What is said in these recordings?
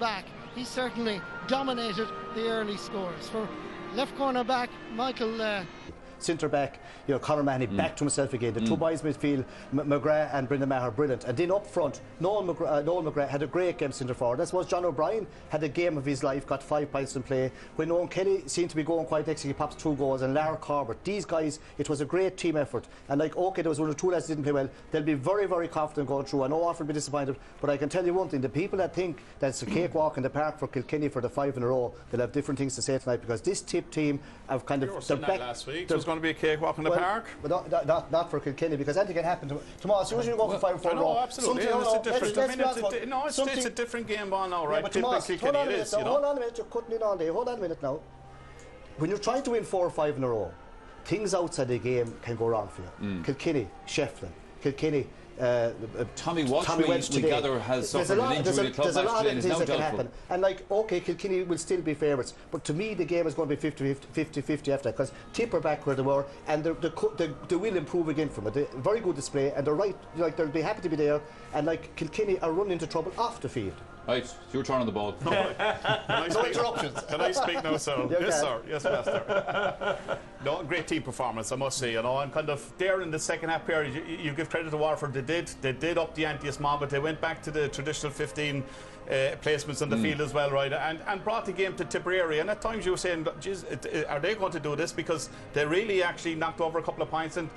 back, he certainly dominated the early scores. For left corner back, Michael centre back, Conor Mahoney back to himself again. The two boys midfield, McGrath and Brendan Maher, brilliant. And then up front, Noel McGrath had a great game centre forward. I suppose John O'Brien had a game of his life, got 5 points in play. When Owen Kelly seemed to be going quite excellent, he pops 2 goals, and Lara Corbett. These guys, it was a great team effort. And there was one or two lads that didn't play well. They'll be very, very confident going through. I know Waterford will be disappointed, but I can tell you one thing: the people that think that's a cakewalk in the park for Kilkenny for the 5 in a row, they'll have different things to say tonight, because this tip team have kind of. You were saying that last week. There's going to be a cakewalk in the park. But not for Kilkenny, because anything can happen tomorrow. As soon as you go for 5 4 row, absolutely. It's a different game ball now, right? Hold on a minute, you're cutting in all day. Hold on a minute now. When you're trying to win 4 or 5 in a row, things outside the game can go wrong for you. Kilkenny, Shefflin, Kilkenny. Tommy Walsh together has suffered an injury in the club match today and is now doubtful. And Kilkenny will still be favourites, but to me the game is going to be 50-50 after that, because Tip are back where they were, and they will improve again from it. Very good display, and they're right, they'll be happy to be there, and Kilkenny are running into trouble off the field. Right, your turn on the ball. No interruptions. Can I speak now, sir? Yes, sir. Yes, Master. No, great team performance, I must say. And kind of there in the second half period, you give credit to Waterford. They did up the ante a small, but they went back to the traditional 15 placements on the field as well, right? And brought the game to Tipperary. And at times you were saying, geez, are they going to do this? Because they really actually knocked over a couple of points. And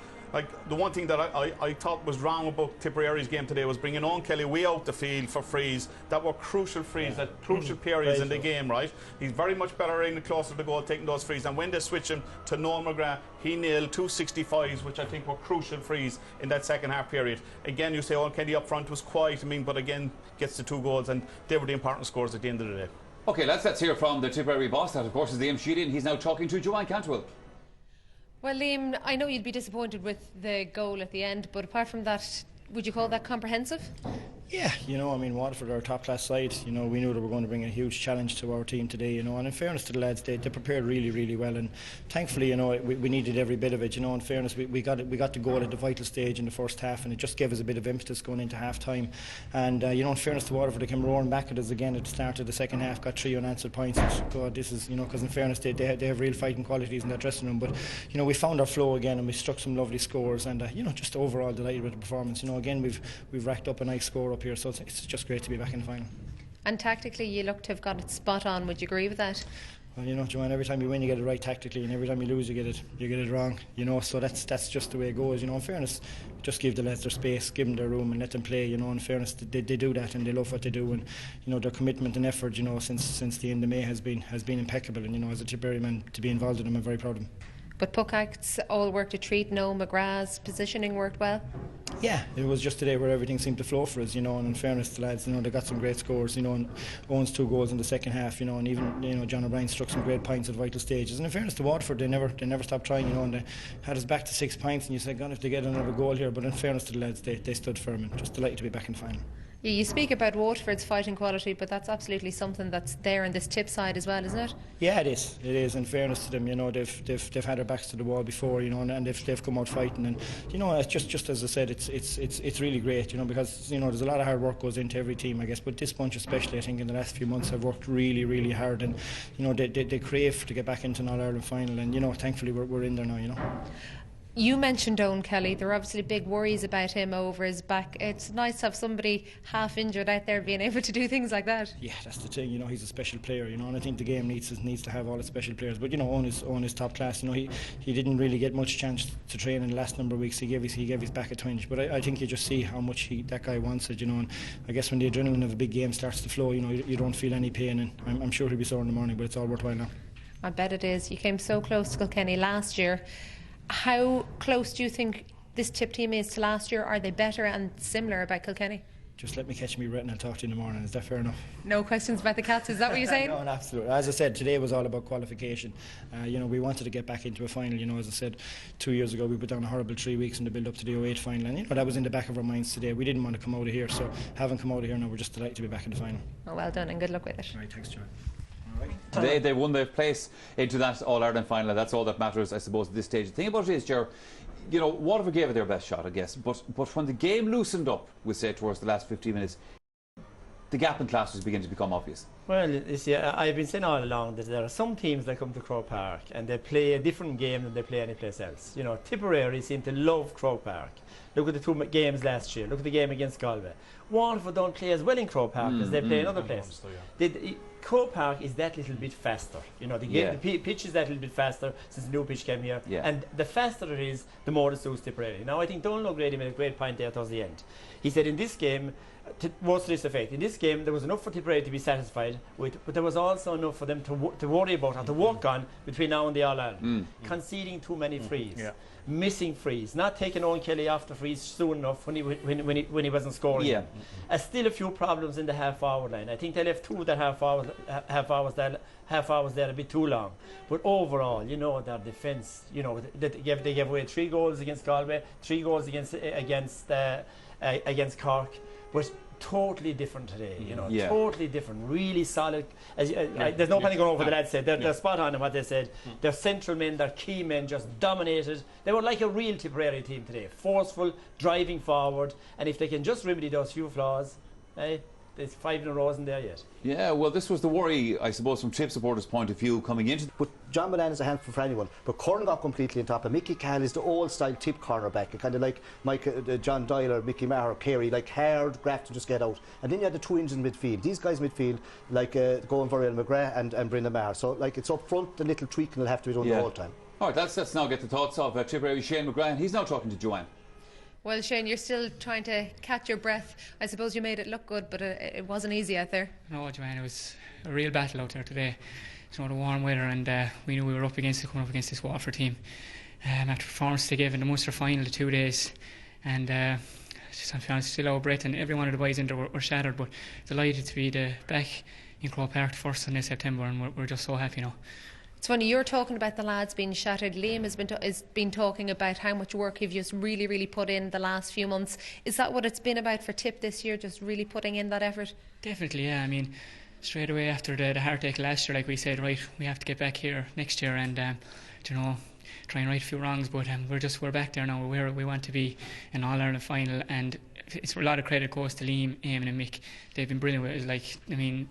the one thing that I thought was wrong about Tipperary's game today was bringing Owen Kelly way out the field for frees that were crucial frees, that crucial periods in the game, right? He's very much better in the closer to the goal, taking those frees. And when they switch him to Noel McGrath, he nailed 2 65s, which I think were crucial frees in that second half period. Again, you say Owen Kelly up front was quiet, but again, gets the 2 goals, and they were the important scores at the end of the day. OK, let's hear from the Tipperary boss. That, of course, is Liam Sheehan. He's now talking to Joanne Cantwell. Well, Liam, I know you'd be disappointed with the goal at the end, but apart from that, would you call that comprehensive? Yeah, Waterford are a top-class side. We knew they were going to bring a huge challenge to our team today, and in fairness to the lads, they prepared really, really well, and thankfully, we needed every bit of it. In fairness, we got the goal at the vital stage in the first half, and it just gave us a bit of impetus going into half-time. And, in fairness to Waterford, they came roaring back at us again at the start of the second half, got 3 unanswered points. God, this is, because in fairness, they have real fighting qualities in that dressing room. But, we found our flow again, and we struck some lovely scores, and, just overall delighted with the performance. Again, we've racked up a nice score up here, so it's just great to be back in the final. And tactically, you look to have got it spot on. Would you agree with that? Well, Joanne, every time you win, you get it right tactically, and every time you lose, you get it wrong. So that's just the way it goes. In fairness, just give the lads their space, give them their room, and let them play. In fairness, they do that, and they love what they do, and their commitment and effort, since the end of May has been impeccable. And as a Tipperary man, to be involved in them, I'm very proud of them. But puck acts all worked a treat. No, McGrath's positioning worked well. Yeah, it was just today where everything seemed to flow for us, and in fairness to the lads, they got some great scores, and Owen's 2 goals in the second half, and even, John O'Brien struck some great points at vital stages. And in fairness to Waterford, they never stopped trying, and they had us back to 6 points, and you said, God, if they get another goal here. But in fairness to the lads, they stood firm, and just delighted to be back in the final. Yeah, you speak about Waterford's fighting quality, but that's absolutely something that's there in this Tip side as well, isn't it? Yeah, it is. It is. In fairness to them, they've had their backs to the wall before, and they've come out fighting. And it's just as I said, it's really great, because there's a lot of hard work goes into every team, I guess. But this bunch, especially, I think in the last few months, have worked really, really hard, and they crave to get back into an All-Ireland final, and thankfully we're in there now. You mentioned Owen Kelly. There are obviously big worries about him over his back. It's nice to have somebody half injured out there being able to do things like that. Yeah, that's the thing. He's a special player. And I think the game needs to have all its special players. But Owen is top class. He didn't really get much chance to train in the last number of weeks. He gave his back a twinge. But I think you just see how much that guy wants it. And I guess when the adrenaline of a big game starts to flow, you don't feel any pain. And I'm sure he'll be sore in the morning, but it's all worthwhile now. I bet it is. You came so close to Kilkenny last year. How close do you think this Tip team is to last year? Are they better and similar about Kilkenny? Just let me catch me written and I'll talk to you in the morning. Is that fair enough? No questions about the Cats, is that what you're saying? No, absolutely. As I said, today was all about qualification. We wanted to get back into a final. As I said, 2 years ago we put down a horrible 3 weeks in the build up to the 08 final, and that was in the back of our minds today. We didn't want to come out of here, so having come out of here now, we're just delighted to be back in the final. Oh, well done, and good luck with it. Right, thanks, John. Today they won their place into that All-Ireland final, and that's all that matters, I suppose, at this stage. The thing about it is, Ger, Waterford gave it their best shot, I guess, but when the game loosened up, we'll say, towards the last 15 minutes, the gap in class was beginning to become obvious. Well, you see, I've been saying all along that there are some teams that come to Croke Park and they play a different game than they play anyplace else. You know, Tipperary seem to love Croke Park. Look at the 2 games last year. Look at the game against Galway. Waterford don't play as well in Croke Park as they play in other places. Croke Park is that little bit faster. You know, the pitch is that little bit faster since the new pitch came here. And the faster it is, the more it suits Tipperary. Now, I think Donald O'Grady made a great point there towards the end. He said in this game, most of this effect. In this game, there was enough for Tipperary to be satisfied with, but there was also enough for them to worry about and to work on between now and the All-Ireland. Conceding too many frees, missing frees, not taking Owen Kelly off the frees soon enough when he wasn't scoring. Still a few problems in the half-forward line. I think they left 2 of their half hours there a bit too long. But overall, you know, their defence, you know, they gave away 3 goals against Galway, 3 goals against Cork. Was totally different today, you know, totally different, really solid. There's no panic going over what the lads said. They're spot on in what they said. Their central men, their key men just dominated. They were like a real Tipperary team today, forceful, driving forward, and if they can just remedy those few flaws, there's 5 in a row isn't there yet. Yeah, well, this was the worry, I suppose, from Tip supporters' point of view coming into. But John Mullane is a handful for anyone. But Corn got completely on top. And Mickey Cahill is the old-style Tip cornerback, kind of like John Doyle or Mickey Maher or Carey, like hard graft to just get out. And then you had the 2 engines midfield. These guys midfield, like going Variel McGrath and Brendan Maher. So, like, it's up front, the little tweaking will have to be done the whole time. All right, let's now get the thoughts of Tipperary Shane McGrath. He's now talking to Joanne. Well, Shane, you're still trying to catch your breath. I suppose you made it look good, but it wasn't easy out there. No, Joanne, it was a real battle out there today. You know, the warm weather, and we knew we were coming up against this Waterford team. After performance they gave in the Munster final the 2 days, and just I'm honest, still out of breath, and every one of the boys in there were shattered. But delighted to be back in Croke Park the first Sunday of September, and we're just so happy now. It's funny, you're talking about the lads being shattered. Liam has been talking about how much work you've just really put in the last few months. Is that what it's been about for Tip this year, just really putting in that effort? Definitely, yeah. I mean, straight away after the heartache last year, like we said, right, we have to get back here next year and, you know, try and right a few wrongs. But we're back there now. We're where we want to be, in All-Ireland final. And it's a lot of credit goes to Liam, Eamon and Mick. They've been brilliant with it. Like, I mean,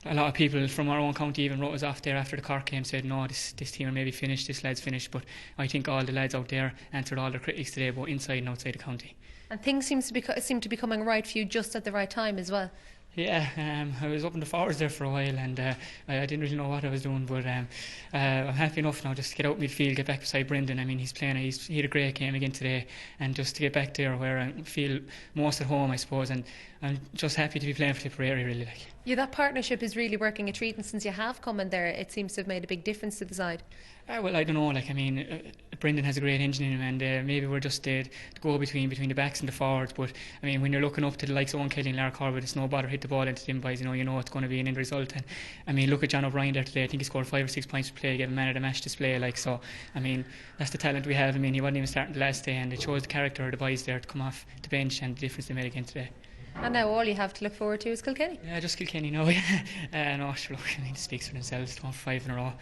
a lot of people from our own county even wrote us off there after the Cork game, said no, this team are maybe finished, this lad's finished. But I think all the lads out there answered all their critics today, both inside and outside the county. And things seem to be coming right for you just at the right time as well. Yeah, I was up in the forwards there for a while, and I didn't really know what I was doing, but I'm happy enough now just to get out midfield, get back beside Brendan. I mean, he had a great game again today, and just to get back there where I feel most at home, I suppose, and I'm just happy to be playing for Tipperary, really. Yeah, that partnership is really working a treat, and since you have come in there, it seems to have made a big difference to the side. Well, I don't know. Like, I mean, Brendan has a great engine in him, and maybe we're just the go between the backs and the forwards. But I mean, when you're looking up to the likes of Owen Kelly and Lara Corbett, it's no bother hit the ball into them boys. You know it's going to be an end result. And I mean, look at John O'Brien there today. I think he scored 5 or 6 points per play, gave a man of the match display. Like, so, I mean, that's the talent we have. I mean, he wasn't even starting the last day, and it shows the character of the boys there to come off the bench and the difference they made again today. And now all you have to look forward to is Kilkenny. Yeah, just Kilkenny now. No, sure, look, I mean, it speaks for themselves. 5 in a row,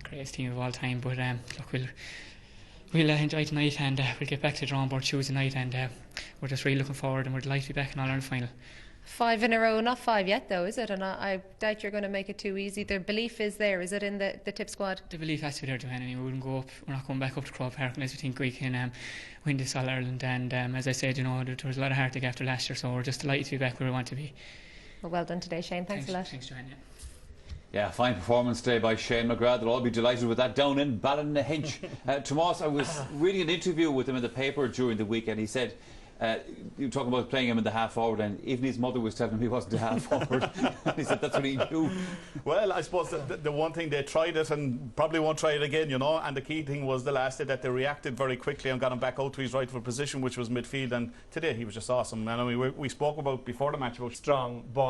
greatest team of all time. But look, we'll enjoy tonight, and we'll get back to the drawing board Tuesday night, and we're just really looking forward, and we're delighted to be back in All-Ireland final. 5 in a row, not 5 yet though, is it? And I doubt you're going to make it too easy. The belief is there, is it, in the Tip squad? The belief has to be there, Joanne. I mean, we wouldn't go up, we're not going back up to Croke Park unless we think we can win this All-Ireland. And as I said, you know, there was a lot of heartache after last year, so we're just delighted to be back where we want to be. Well done today, Shane. Thanks a lot. Thanks, Joanne. Yeah, fine performance today by Shane McGrath. They'll all be delighted with that down in Ballinhinch. Tomas, I was reading an interview with him in the paper during the week, and he said, you were talking about playing him in the half forward, and even his mother was telling him he wasn't a half forward. He said that's what he knew. Well, I suppose the one thing, they tried it and probably won't try it again, you know, and the key thing was the last day that they reacted very quickly and got him back out to his rightful position, which was midfield, and today he was just awesome. And I mean, we spoke about before the match about strong ball.